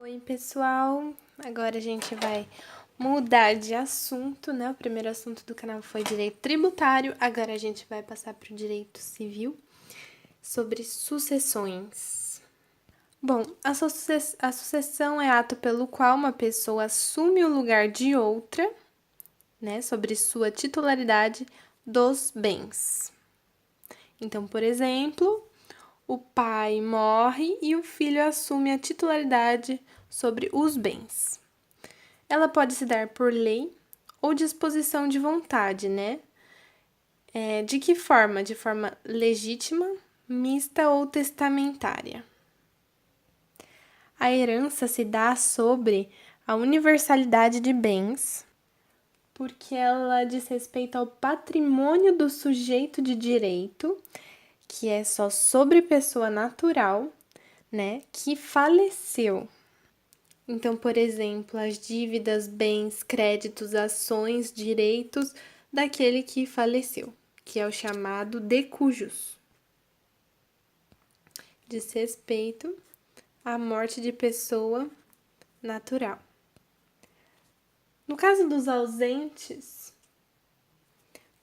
Oi, pessoal! Agora a gente vai mudar de assunto, né? O primeiro assunto do canal foi direito tributário, agora a gente vai passar para o direito civil sobre sucessões. Bom, a sucessão é ato pelo qual uma pessoa assume o lugar de outra, né? Sobre sua titularidade dos bens. Então, por exemplo, o pai morre e o filho assume a titularidade sobre os bens. Ela pode se dar por lei ou disposição de vontade, né? De que forma? De forma legítima, mista ou testamentária. A herança se dá sobre a universalidade de bens, porque ela diz respeito ao patrimônio do sujeito de direito, que é só sobre pessoa natural, né, que faleceu. Então, por exemplo, as dívidas, bens, créditos, ações, direitos daquele que faleceu, que é o chamado de cujus. Diz respeito à morte de pessoa natural. No caso dos ausentes,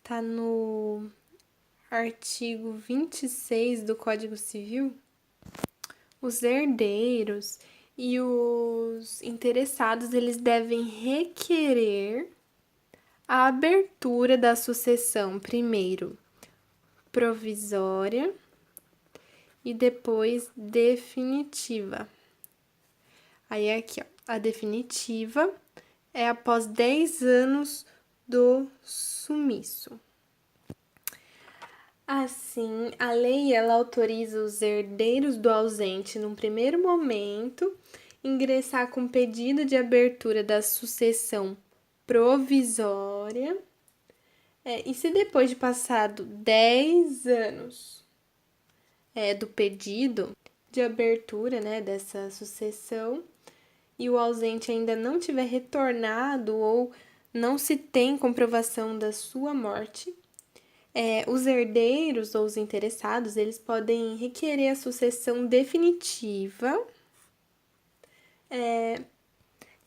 tá no artigo 26 do Código Civil, os herdeiros e os interessados, eles devem requerer a abertura da sucessão, primeiro provisória e depois definitiva. Aí aqui, ó, a definitiva é após 10 anos do sumiço. Assim, a lei ela autoriza os herdeiros do ausente, num primeiro momento, ingressar com pedido de abertura da sucessão provisória. E se depois de passado 10 anos do pedido de abertura, né, dessa sucessão, e o ausente ainda não tiver retornado ou não se tem comprovação da sua morte, os herdeiros ou os interessados, eles podem requerer a sucessão definitiva,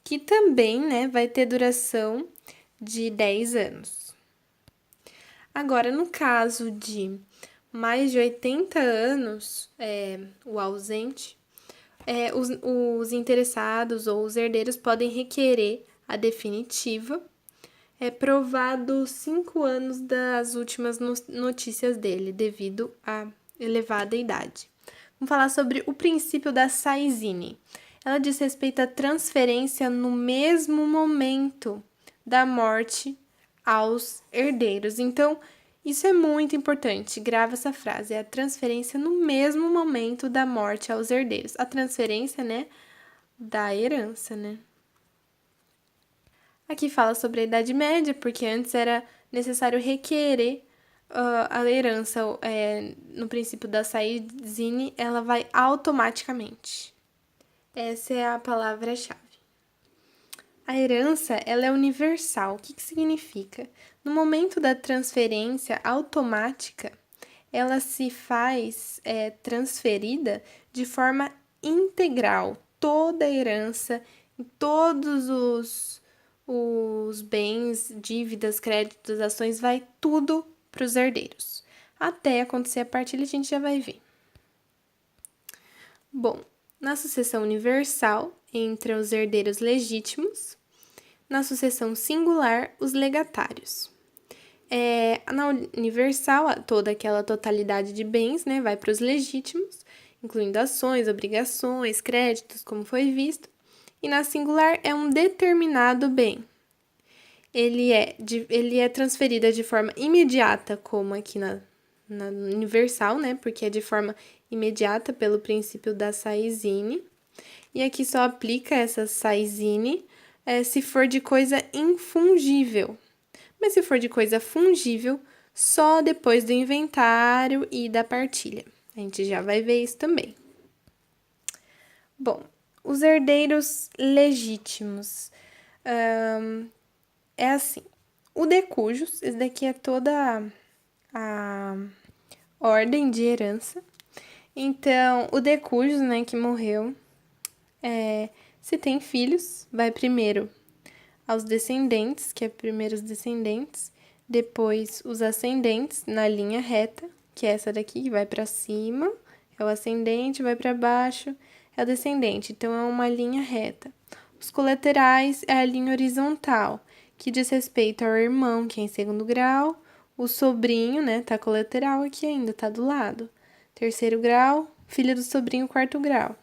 que também, né, vai ter duração de 10 anos. Agora, no caso de mais de 80 anos, o ausente, os interessados ou os herdeiros podem requerer a definitiva, provados 5 anos das últimas notícias dele, devido à elevada idade. Vamos falar sobre o princípio da saisine. Ela diz respeito à transferência no mesmo momento da morte aos herdeiros. Então, isso é muito importante, grava essa frase, é a transferência no mesmo momento da morte aos herdeiros. A transferência, né, da herança, né? Aqui fala sobre a Idade Média, porque antes era necessário requerer a herança. No princípio da saisine, ela vai automaticamente. Essa é a palavra-chave. A herança, ela é universal. O que significa? No momento da transferência automática, ela se faz transferida de forma integral. Toda a herança, em todos os bens, dívidas, créditos, ações, vai tudo para os herdeiros. Até acontecer a partilha, a gente já vai ver. Bom, na sucessão universal, entre os herdeiros legítimos, na sucessão singular, os legatários. Na universal, toda aquela totalidade de bens, né, vai para os legítimos, incluindo ações, obrigações, créditos, como foi visto. E na singular, é um determinado bem. Ele é transferido de forma imediata, como aqui na universal, né, porque é de forma imediata pelo princípio da saisine. E aqui só aplica essa saisine se for de coisa infungível. Mas se for de coisa fungível, só depois do inventário e da partilha. A gente já vai ver isso também. Bom, os herdeiros legítimos. É assim, o de cujos, esse daqui é toda a ordem de herança. Então, o de cujos, né, que morreu, Se tem filhos, vai primeiro aos descendentes, que é primeiro os descendentes, depois os ascendentes na linha reta, que é essa daqui que vai para cima, é o ascendente, vai para baixo, é o descendente, então é uma linha reta. Os colaterais é a linha horizontal, que diz respeito ao irmão, que é em segundo grau, o sobrinho, né, tá colateral aqui ainda, tá do lado. Terceiro grau, filho do sobrinho, quarto grau.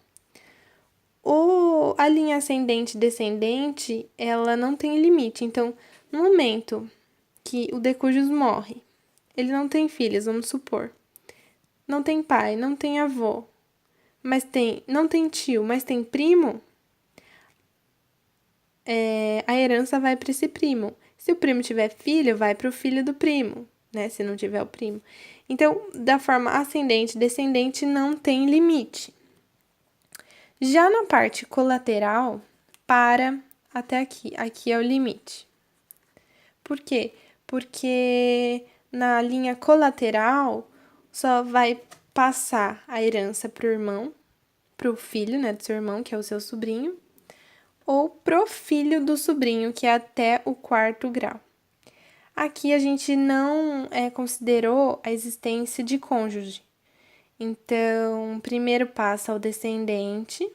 A linha ascendente e descendente, ela não tem limite. Então, no momento que o decujus morre, ele não tem filhos, vamos supor. Não tem pai, não tem avô, não tem tio, mas tem primo, a herança vai para esse primo. Se o primo tiver filho, vai para o filho do primo, né? Se não tiver o primo. Então, da forma ascendente e descendente, não tem limite. Já na parte colateral, para até aqui. Aqui é o limite. Por quê? Porque na linha colateral só vai passar a herança pro irmão, pro filho, né, do seu irmão, que é o seu sobrinho, ou pro filho do sobrinho, que é até o quarto grau. Aqui a gente não considerou a existência de cônjuge. Então, primeiro passa ao descendente,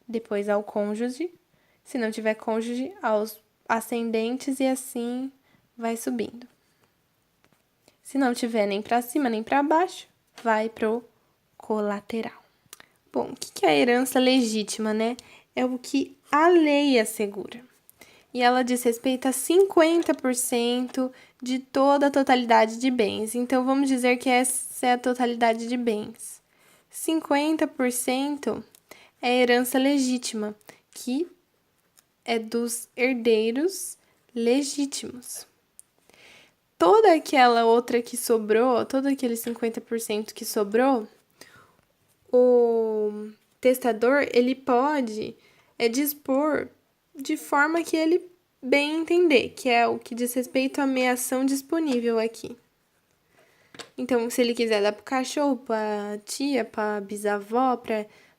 depois ao cônjuge. Se não tiver cônjuge, aos ascendentes e assim vai subindo. Se não tiver nem para cima nem para baixo, vai pro colateral. Bom, o que é a herança legítima, né? É o que a lei assegura. E ela diz respeito a 50% de toda a totalidade de bens. Então, vamos dizer que essa é a totalidade de bens. 50% é herança legítima, que é dos herdeiros legítimos. Toda aquela outra que sobrou, todo aquele 50% que sobrou, o testador, ele pode dispor de forma que ele bem entender, que é o que diz respeito à meação disponível aqui. Então, se ele quiser dar pro cachorro, pra tia, pra bisavó,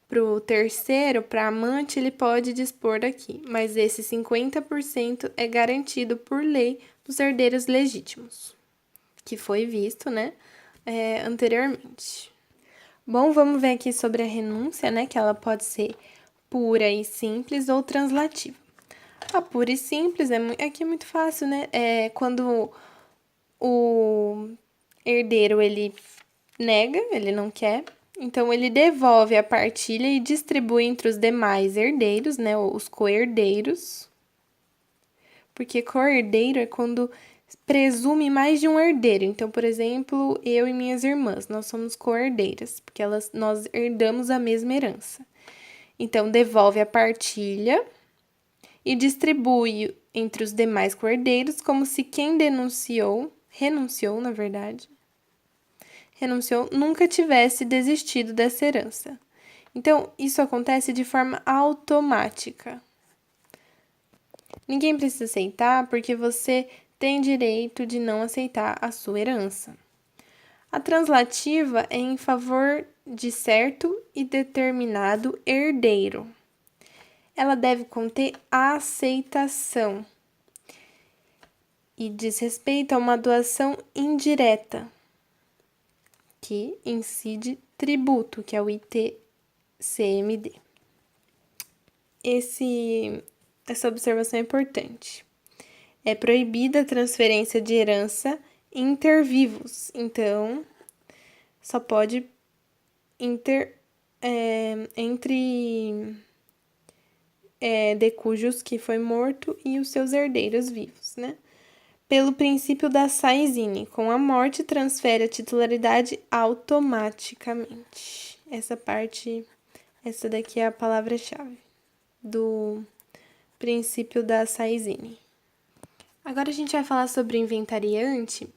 pro terceiro, pra amante, ele pode dispor daqui. Mas esse 50% é garantido por lei dos herdeiros legítimos, que foi visto, né, anteriormente. Bom, vamos ver aqui sobre a renúncia, né, que ela pode ser pura e simples ou translativa. A pura e simples aqui é muito fácil, né, é quando o herdeiro, ele nega, ele não quer, então ele devolve a partilha e distribui entre os demais herdeiros, né, os co-herdeiros, porque co-herdeiro é quando presume mais de um herdeiro. Então, por exemplo, eu e minhas irmãs, nós somos co-herdeiras, porque nós herdamos a mesma herança. Então, devolve a partilha e distribui entre os demais co-herdeiros como se quem renunciou, nunca tivesse desistido dessa herança. Então, isso acontece de forma automática. Ninguém precisa aceitar porque você tem direito de não aceitar a sua herança. A translativa é em favor de certo e determinado herdeiro. Ela deve conter aceitação e diz respeito a uma doação indireta, que incide tributo, que é o ITCMD. Essa observação é importante. É proibida a transferência de herança intervivos, então só pode entre decujus que foi morto e os seus herdeiros vivos, né? Pelo princípio da Saizine, com a morte transfere a titularidade automaticamente. Essa daqui é a palavra-chave do princípio da Saizine. Agora a gente vai falar sobre o inventariante,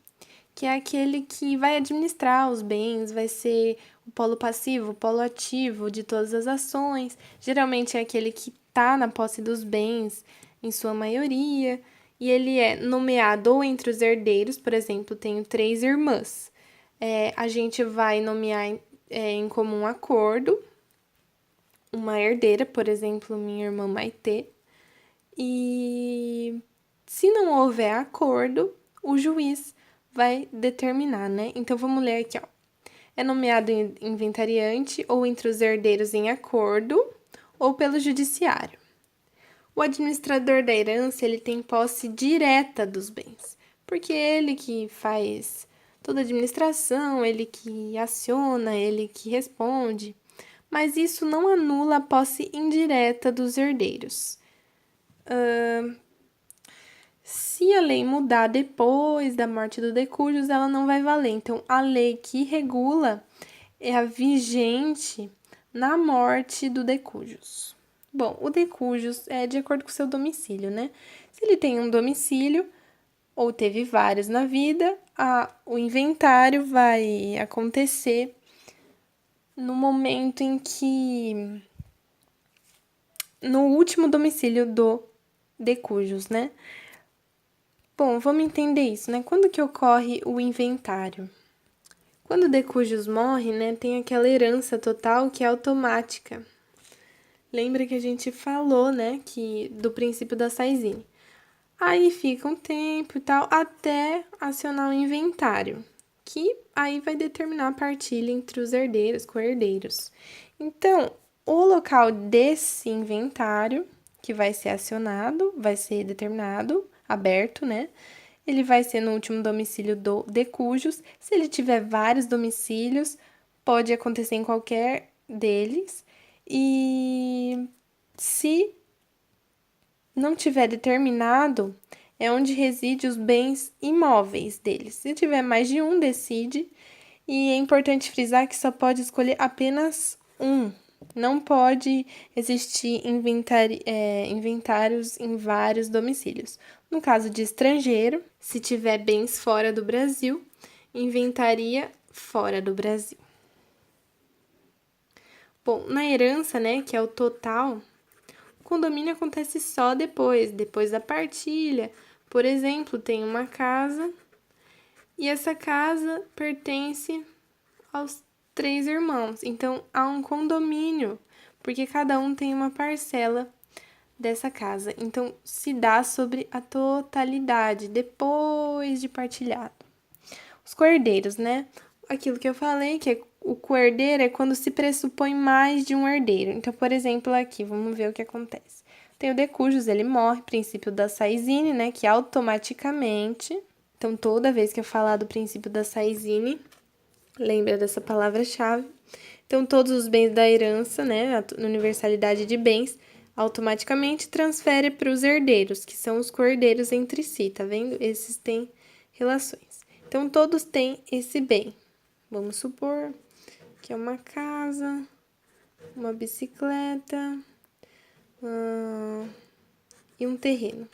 que é aquele que vai administrar os bens, vai ser o polo passivo, o polo ativo de todas as ações. Geralmente é aquele que está na posse dos bens, em sua maioria, e ele é nomeado ou entre os herdeiros, por exemplo, tenho 3 irmãs. A gente vai nomear em comum acordo, uma herdeira, por exemplo, minha irmã Maitê, e se não houver acordo, o juiz vai determinar, né? Então vamos ler aqui, ó. É nomeado inventariante ou entre os herdeiros em acordo ou pelo judiciário. O administrador da herança, ele tem posse direta dos bens, porque é ele que faz toda a administração, ele que aciona, ele que responde, mas isso não anula a posse indireta dos herdeiros. Se a lei mudar depois da morte do decujus, ela não vai valer. Então, a lei que regula é a vigente na morte do decujus. Bom, o decujus é de acordo com o seu domicílio, né? Se ele tem um domicílio ou teve vários na vida, o inventário vai acontecer no momento em que no último domicílio do decujus, né? Bom, vamos entender isso, né? Quando que ocorre o inventário? Quando o decujus morre, né, tem aquela herança total que é automática. Lembra que a gente falou, né, que do princípio da Saizine. Aí fica um tempo e tal, até acionar o inventário, que aí vai determinar a partilha entre os herdeiros, co-herdeiros. Então, o local desse inventário, que vai ser acionado, vai ser determinado, aberto, né? Ele vai ser no último domicílio do decujus. Se ele tiver vários domicílios, pode acontecer em qualquer deles. E se não tiver determinado, é onde reside os bens imóveis deles. Se tiver mais de um, decide. E é importante frisar que só pode escolher apenas um. Não pode existir inventários em vários domicílios. No caso de estrangeiro, se tiver bens fora do Brasil, inventaria fora do Brasil. Bom, na herança, né, que é o total, o condomínio acontece só depois da partilha. Por exemplo, tem uma casa e essa casa pertence aos 3 irmãos. Então, há um condomínio, porque cada um tem uma parcela dessa casa. Então, se dá sobre a totalidade, depois de partilhado. Os coerdeiros, né? Aquilo que eu falei, que o coerdeiro é quando se pressupõe mais de um herdeiro. Então, por exemplo, aqui, vamos ver o que acontece. Tem o decujus, ele morre, princípio da Saizine, né? Que automaticamente... Então, toda vez que eu falar do princípio da Saizine, lembra dessa palavra-chave. Então, todos os bens da herança, né, a universalidade de bens, automaticamente transfere para os herdeiros, que são os co-herdeiros entre si, tá vendo? Esses têm relações. Então, todos têm esse bem. Vamos supor que é uma casa, uma bicicleta e um terreno.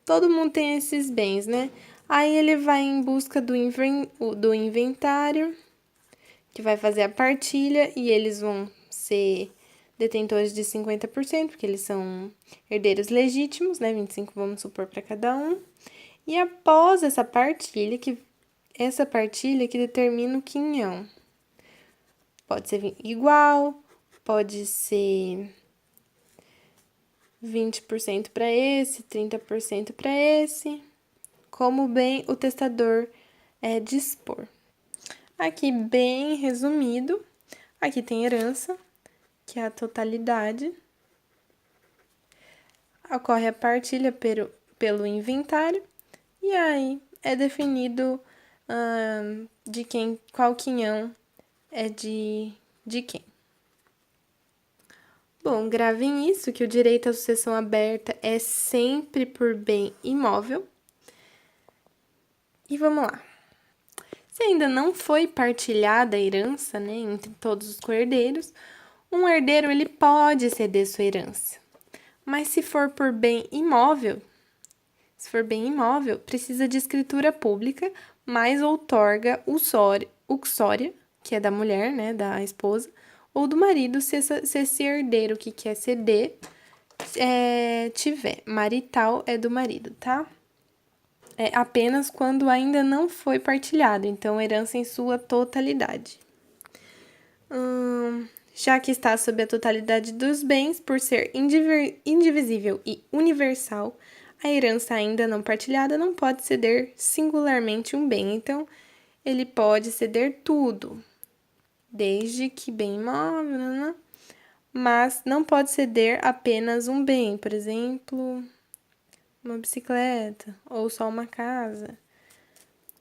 Todo mundo tem esses bens, né? Aí ele vai em busca do inventário, que vai fazer a partilha, e eles vão ser detentores de 50%, porque eles são herdeiros legítimos, né? 25 vamos supor para cada um. E após essa partilha que determina o quinhão. Pode ser igual, pode ser 20% para esse, 30% para esse, como bem o testador dispor. Aqui, bem resumido, aqui tem herança, que é a totalidade. Ocorre a partilha pelo inventário, e aí é definido qual quinhão é de quem. Bom, gravem isso, que o direito à sucessão aberta é sempre por bem imóvel. E vamos lá. Se ainda não foi partilhada a herança, né, entre todos os co-herdeiros, um herdeiro ele pode ceder sua herança. Mas se for por bem imóvel, precisa de escritura pública, mas outorga uxória, que é da mulher, né, da esposa, ou do marido, se esse herdeiro que quer ceder tiver. Marital é do marido, tá? É apenas quando ainda não foi partilhado, então herança em sua totalidade. já que está sob a totalidade dos bens, por ser indivisível e universal, a herança ainda não partilhada não pode ceder singularmente um bem. Então, ele pode ceder tudo, desde que bem imóvel, mas não pode ceder apenas um bem, por exemplo, uma bicicleta ou só uma casa.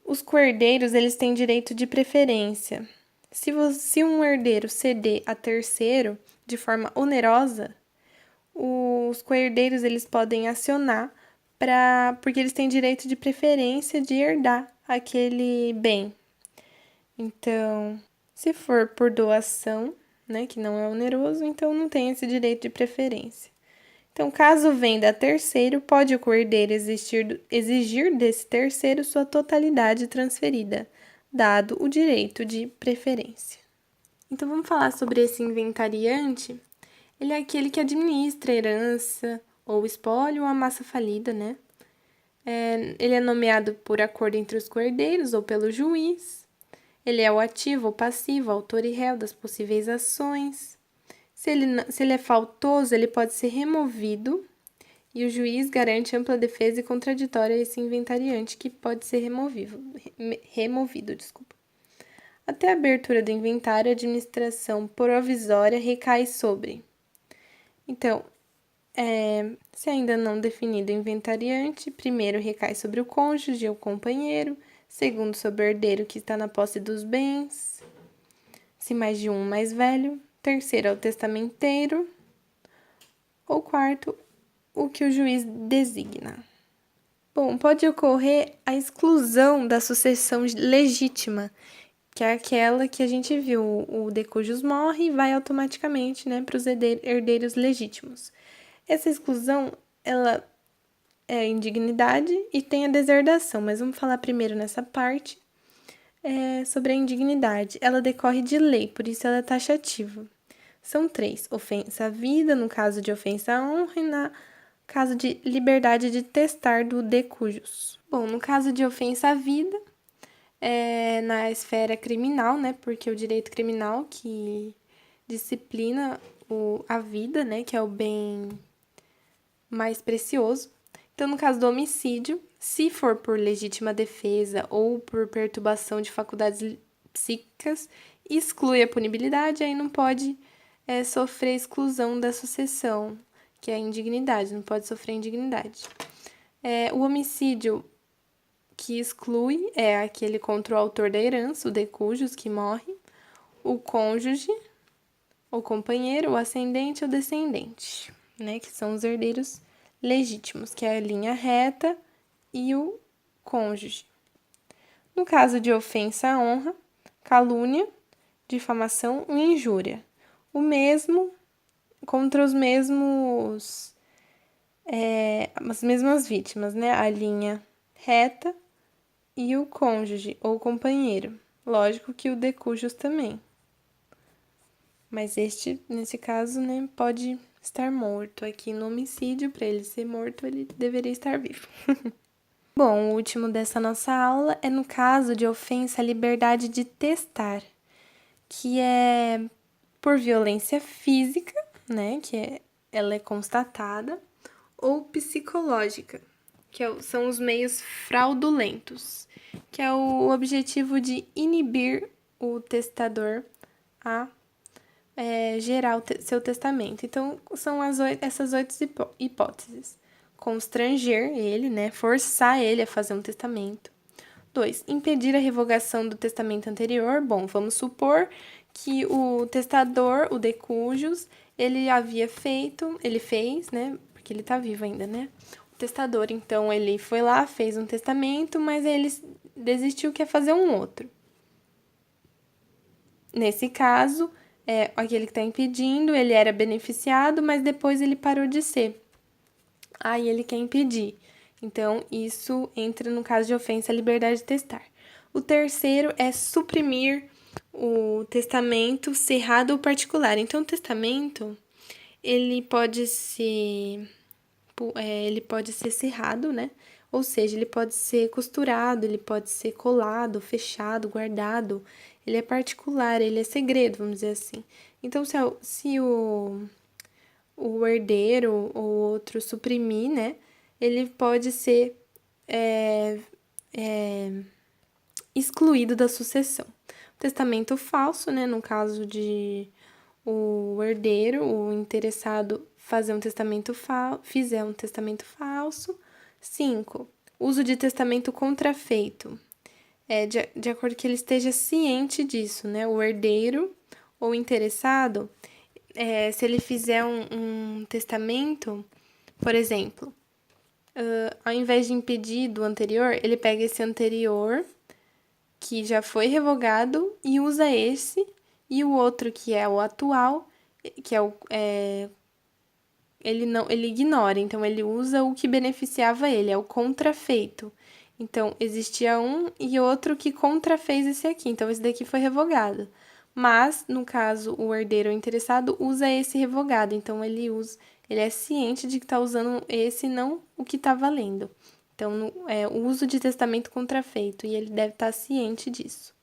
Os coerdeiros, eles têm direito de preferência. Se um herdeiro ceder a terceiro de forma onerosa, os coerdeiros eles podem acionar porque eles têm direito de preferência de herdar aquele bem. Então, se for por doação, né, que não é oneroso, então não tem esse direito de preferência. Então, caso venda a terceiro, pode o coerdeiro exigir desse terceiro sua totalidade transferida, dado o direito de preferência. Então, vamos falar sobre esse inventariante. Ele é aquele que administra a herança ou espólio ou a massa falida, né? Ele é nomeado por acordo entre os coerdeiros ou pelo juiz. Ele é o ativo ou passivo, autor e réu das possíveis ações. Se ele é faltoso, ele pode ser removido e o juiz garante ampla defesa e contraditória a esse inventariante que pode ser removido. Até a abertura do inventário, a administração provisória recai sobre. Então, se ainda não definido o inventariante, primeiro recai sobre o cônjuge ou companheiro, segundo sobre o herdeiro que está na posse dos bens, se mais de um mais velho, terceiro ao testamenteiro, ou quarto, o que o juiz designa. Bom, pode ocorrer a exclusão da sucessão legítima, que é aquela que a gente viu, o de cujos morre e vai automaticamente, né, para os herdeiros legítimos. Essa exclusão, ela é a indignidade e tem a deserdação, mas vamos falar primeiro nessa parte sobre a indignidade. Ela decorre de lei, por isso ela é taxativa. São 3, ofensa à vida, no caso de ofensa à honra, e no caso de liberdade de testar do de cujos. Bom, no caso de ofensa à vida, na esfera criminal, né, porque o direito criminal que disciplina a vida, né, que é o bem mais precioso. Então, no caso do homicídio, se for por legítima defesa ou por perturbação de faculdades psíquicas, exclui a punibilidade, aí não pode sofrer exclusão da sucessão, que é a indignidade, não pode sofrer indignidade. O homicídio que exclui é aquele contra o autor da herança, o de cujos, que morre, o cônjuge, o companheiro, o ascendente ou descendente, né, que são os herdeiros legítimos, que é a linha reta e o cônjuge. No caso de ofensa à honra, calúnia, difamação ou injúria, o mesmo contra as mesmas vítimas, né? A linha reta e o cônjuge ou companheiro. Lógico que o de cujos também. Mas nesse caso, né, pode estar morto. Aqui no homicídio, para ele ser morto, ele deveria estar vivo. Bom, o último dessa nossa aula é no caso de ofensa à liberdade de testar, que é por violência física, né, ela é constatada, ou psicológica, são os meios fraudulentos, que é o objetivo de inibir o testador a gerar seu testamento. Então, são essas 8 hipóteses. Constranger ele, né, forçar ele a fazer um testamento. 2. Impedir a revogação do testamento anterior. Bom, vamos supor que o testador, o de cujos, ele fez, né, porque ele tá vivo ainda, né? O testador, então, ele foi lá, fez um testamento, mas ele desistiu, quer fazer um outro. Nesse caso, aquele que está impedindo, ele era beneficiado, mas depois ele parou de ser. Aí ele quer impedir. Então, isso entra no caso de ofensa à liberdade de testar. O terceiro é suprimir o testamento cerrado ou particular. Então, o testamento, ele pode ser cerrado, né? Ou seja, ele pode ser costurado, ele pode ser colado, fechado, guardado. Ele é particular, ele é segredo, vamos dizer assim. Então, se o herdeiro ou outro suprimir, né, ele pode ser excluído da sucessão. Testamento falso, né, no caso de o herdeiro, o interessado fizer um testamento falso. 5. Uso de testamento contrafeito. De acordo que ele esteja ciente disso, né? O herdeiro ou interessado, se ele fizer um testamento, por exemplo, ao invés de impedir do anterior, ele pega esse anterior, que já foi revogado, e usa esse, e o outro, que é o atual, que ele ignora, então ele usa o que beneficiava ele, é o contrafeito. Então, existia um e outro que contrafez esse aqui, então esse daqui foi revogado. Mas, no caso, o herdeiro interessado usa esse revogado, então ele é ciente de que está usando esse e não o que está valendo. Então, o uso de testamento contrafeito, e ele deve estar ciente disso.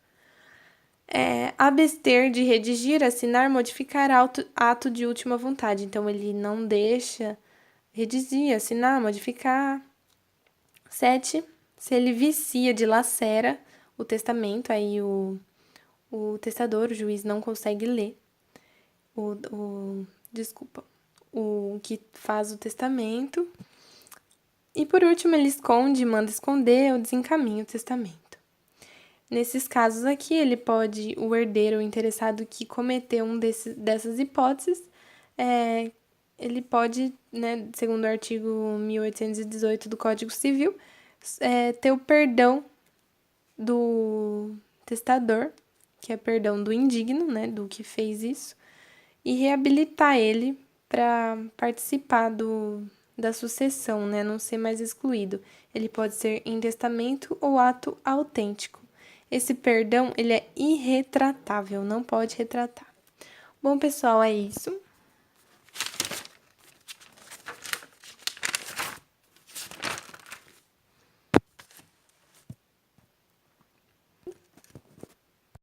Abster de redigir, assinar, modificar ato de última vontade. Então, ele não deixa redigir, assinar, modificar. 7. Se ele vicia, dilacera o testamento, aí o testador, o juiz, não consegue ler o que faz o testamento. E por último, ele esconde, manda esconder ou desencaminha o testamento. Nesses casos aqui, o herdeiro ou interessado que cometeu dessas hipóteses, ele pode, né, segundo o artigo 1818 do Código Civil, ter o perdão do testador, que é perdão do indigno, né, do que fez isso, e reabilitar ele para participar da sucessão, né, não ser mais excluído. Ele pode ser em testamento ou ato autêntico. Esse perdão, ele é irretratável, não pode retratar. Bom, pessoal, é isso.